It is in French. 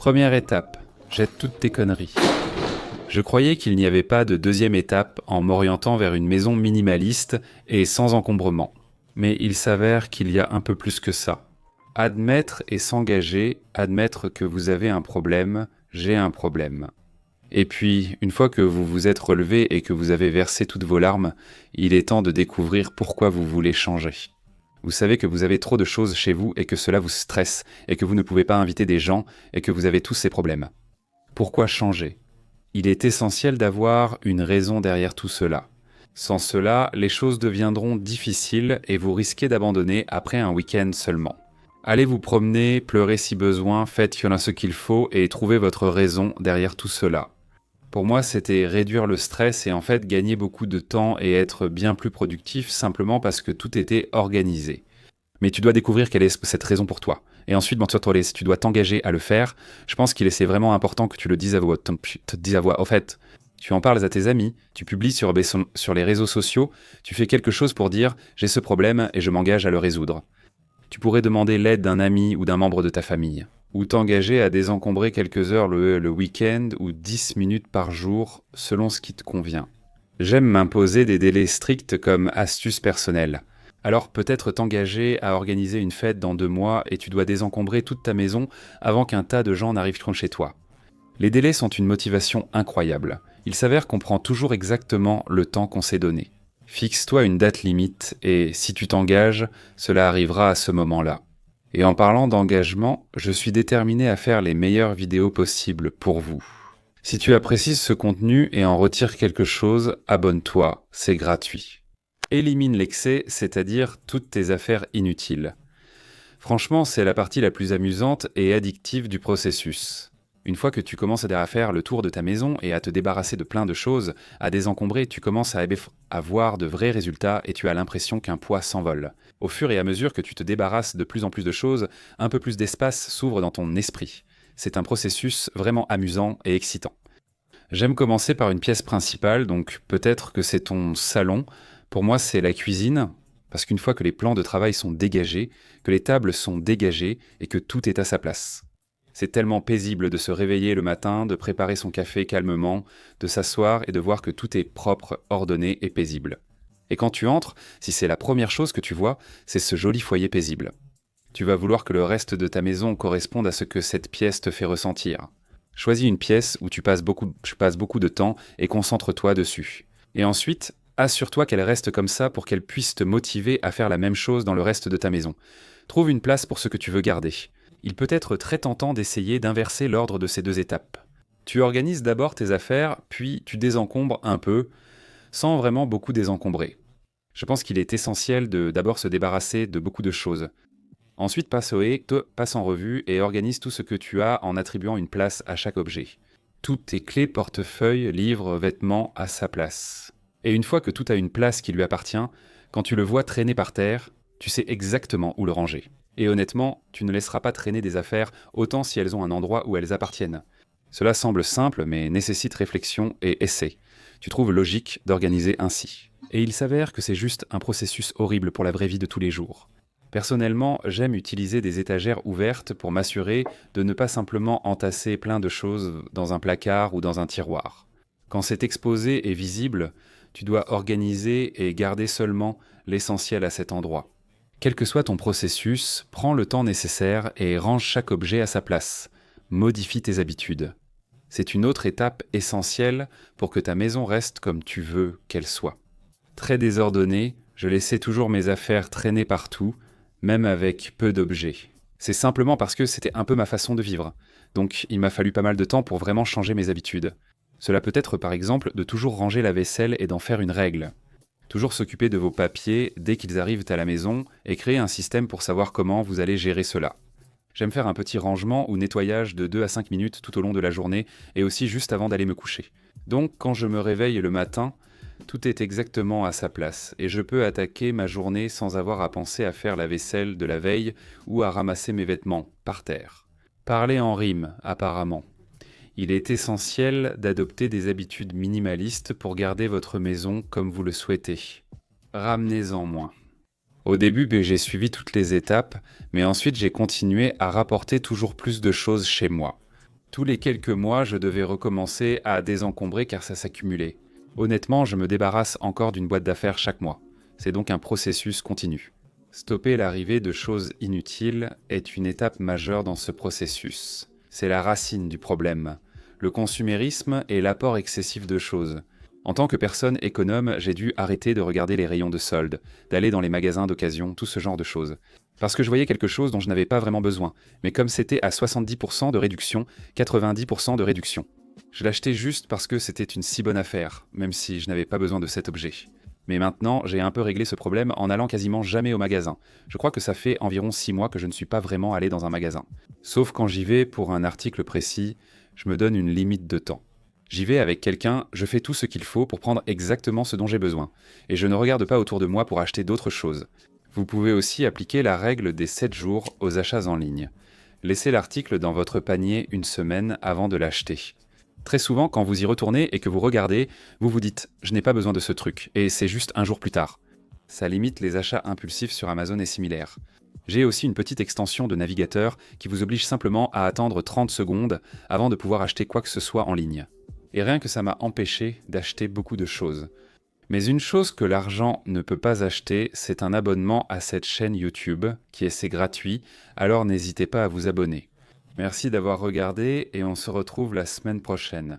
Première étape, jette toutes tes conneries. Je croyais qu'il n'y avait pas de deuxième étape en m'orientant vers une maison minimaliste et sans encombrement. Mais il s'avère qu'il y a un peu plus que ça. Admettre et s'engager, admettre que vous avez un problème, j'ai un problème. Et puis, une fois que vous vous êtes relevé et que vous avez versé toutes vos larmes, il est temps de découvrir pourquoi vous voulez changer. Vous savez que vous avez trop de choses chez vous et que cela vous stresse, et que vous ne pouvez pas inviter des gens et que vous avez tous ces problèmes. Pourquoi changer ? Il est essentiel d'avoir une raison derrière tout cela. Sans cela, les choses deviendront difficiles et vous risquez d'abandonner après un week-end seulement. Allez vous promener, pleurez si besoin, faites ce qu'il faut et trouvez votre raison derrière tout cela. Pour moi, c'était réduire le stress et en fait gagner beaucoup de temps et être bien plus productif simplement parce que tout était organisé. Mais tu dois découvrir quelle est cette raison pour toi. Et ensuite, si tu dois t'engager à le faire, je pense c'est vraiment important que tu le dises à voix. Te dises à voix. Au fait, tu en parles à tes amis, tu publies sur les réseaux sociaux, tu fais quelque chose pour dire « j'ai ce problème et je m'engage à le résoudre ». Tu pourrais demander l'aide d'un ami ou d'un membre de ta famille. Ou t'engager à désencombrer quelques heures le week-end ou 10 minutes par jour, selon ce qui te convient. J'aime m'imposer des délais stricts comme astuce personnelle. Alors peut-être t'engager à organiser une fête dans 2 mois et tu dois désencombrer toute ta maison avant qu'un tas de gens n'arrivent chez toi. Les délais sont une motivation incroyable. Il s'avère qu'on prend toujours exactement le temps qu'on s'est donné. Fixe-toi une date limite et si tu t'engages, cela arrivera à ce moment-là. Et en parlant d'engagement, je suis déterminé à faire les meilleures vidéos possibles pour vous. Si tu apprécies ce contenu et en retires quelque chose, abonne-toi, c'est gratuit. Élimine l'excès, c'est-à-dire toutes tes affaires inutiles. Franchement, c'est la partie la plus amusante et addictive du processus. Une fois que tu commences à faire le tour de ta maison et à te débarrasser de plein de choses, à désencombrer, tu commences à voir de vrais résultats et tu as l'impression qu'un poids s'envole. Au fur et à mesure que tu te débarrasses de plus en plus de choses, un peu plus d'espace s'ouvre dans ton esprit. C'est un processus vraiment amusant et excitant. J'aime commencer par une pièce principale, donc peut-être que c'est ton salon. Pour moi, c'est la cuisine, parce qu'une fois que les plans de travail sont dégagés, que les tables sont dégagées et que tout est à sa place. C'est tellement paisible de se réveiller le matin, de préparer son café calmement, de s'asseoir et de voir que tout est propre, ordonné et paisible. Et quand tu entres, si c'est la première chose que tu vois, c'est ce joli foyer paisible. Tu vas vouloir que le reste de ta maison corresponde à ce que cette pièce te fait ressentir. Choisis une pièce où tu passes beaucoup de temps et concentre-toi dessus. Et ensuite, assure-toi qu'elle reste comme ça pour qu'elle puisse te motiver à faire la même chose dans le reste de ta maison. Trouve une place pour ce que tu veux garder. Il peut être très tentant d'essayer d'inverser l'ordre de ces 2 étapes. Tu organises d'abord tes affaires, puis tu désencombres un peu, sans vraiment beaucoup désencombrer. Je pense qu'il est essentiel de d'abord se débarrasser de beaucoup de choses. Ensuite, passe en revue et organise tout ce que tu as en attribuant une place à chaque objet. Toutes tes clés, portefeuilles, livres, vêtements à sa place. Et une fois que tout a une place qui lui appartient, quand tu le vois traîner par terre, tu sais exactement où le ranger. Et honnêtement, tu ne laisseras pas traîner des affaires autant si elles ont un endroit où elles appartiennent. Cela semble simple, mais nécessite réflexion et essai. Tu trouves logique d'organiser ainsi. Et il s'avère que c'est juste un processus horrible pour la vraie vie de tous les jours. Personnellement, j'aime utiliser des étagères ouvertes pour m'assurer de ne pas simplement entasser plein de choses dans un placard ou dans un tiroir. Quand c'est exposé et visible, tu dois organiser et garder seulement l'essentiel à cet endroit. Quel que soit ton processus, prends le temps nécessaire et range chaque objet à sa place. Modifie tes habitudes. C'est une autre étape essentielle pour que ta maison reste comme tu veux qu'elle soit. Très désordonnée, je laissais toujours mes affaires traîner partout, même avec peu d'objets. C'est simplement parce que c'était un peu ma façon de vivre. Donc il m'a fallu pas mal de temps pour vraiment changer mes habitudes. Cela peut être par exemple de toujours ranger la vaisselle et d'en faire une règle. Toujours s'occuper de vos papiers dès qu'ils arrivent à la maison et créer un système pour savoir comment vous allez gérer cela. J'aime faire un petit rangement ou nettoyage de 2 à 5 minutes tout au long de la journée et aussi juste avant d'aller me coucher. Donc quand je me réveille le matin, tout est exactement à sa place et je peux attaquer ma journée sans avoir à penser à faire la vaisselle de la veille ou à ramasser mes vêtements par terre. Parler en rime, apparemment. Il est essentiel d'adopter des habitudes minimalistes pour garder votre maison comme vous le souhaitez. Ramenez-en moins. Au début, j'ai suivi toutes les étapes, mais ensuite j'ai continué à rapporter toujours plus de choses chez moi. Tous les quelques mois, je devais recommencer à désencombrer car ça s'accumulait. Honnêtement, je me débarrasse encore d'une boîte d'affaires chaque mois. C'est donc un processus continu. Stopper l'arrivée de choses inutiles est une étape majeure dans ce processus. C'est la racine du problème. Le consumérisme et l'apport excessif de choses. En tant que personne économe, j'ai dû arrêter de regarder les rayons de solde, d'aller dans les magasins d'occasion, tout ce genre de choses. Parce que je voyais quelque chose dont je n'avais pas vraiment besoin, mais comme c'était à 70% de réduction, 90% de réduction. Je l'achetais juste parce que c'était une si bonne affaire, même si je n'avais pas besoin de cet objet. Mais maintenant, j'ai un peu réglé ce problème en allant quasiment jamais au magasin. Je crois que ça fait environ 6 mois que je ne suis pas vraiment allé dans un magasin. Sauf quand j'y vais pour un article précis, je me donne une limite de temps. J'y vais avec quelqu'un, je fais tout ce qu'il faut pour prendre exactement ce dont j'ai besoin. Et je ne regarde pas autour de moi pour acheter d'autres choses. Vous pouvez aussi appliquer la règle des 7 jours aux achats en ligne. Laissez l'article dans votre panier une semaine avant de l'acheter. Très souvent, quand vous y retournez et que vous regardez, vous vous dites « je n'ai pas besoin de ce truc » et c'est juste un jour plus tard. Ça limite les achats impulsifs sur Amazon et similaires. J'ai aussi une petite extension de navigateur qui vous oblige simplement à attendre 30 secondes avant de pouvoir acheter quoi que ce soit en ligne. Et rien que ça m'a empêché d'acheter beaucoup de choses. Mais une chose que l'argent ne peut pas acheter, c'est un abonnement à cette chaîne YouTube, qui est gratuit, alors n'hésitez pas à vous abonner. Merci d'avoir regardé et on se retrouve la semaine prochaine.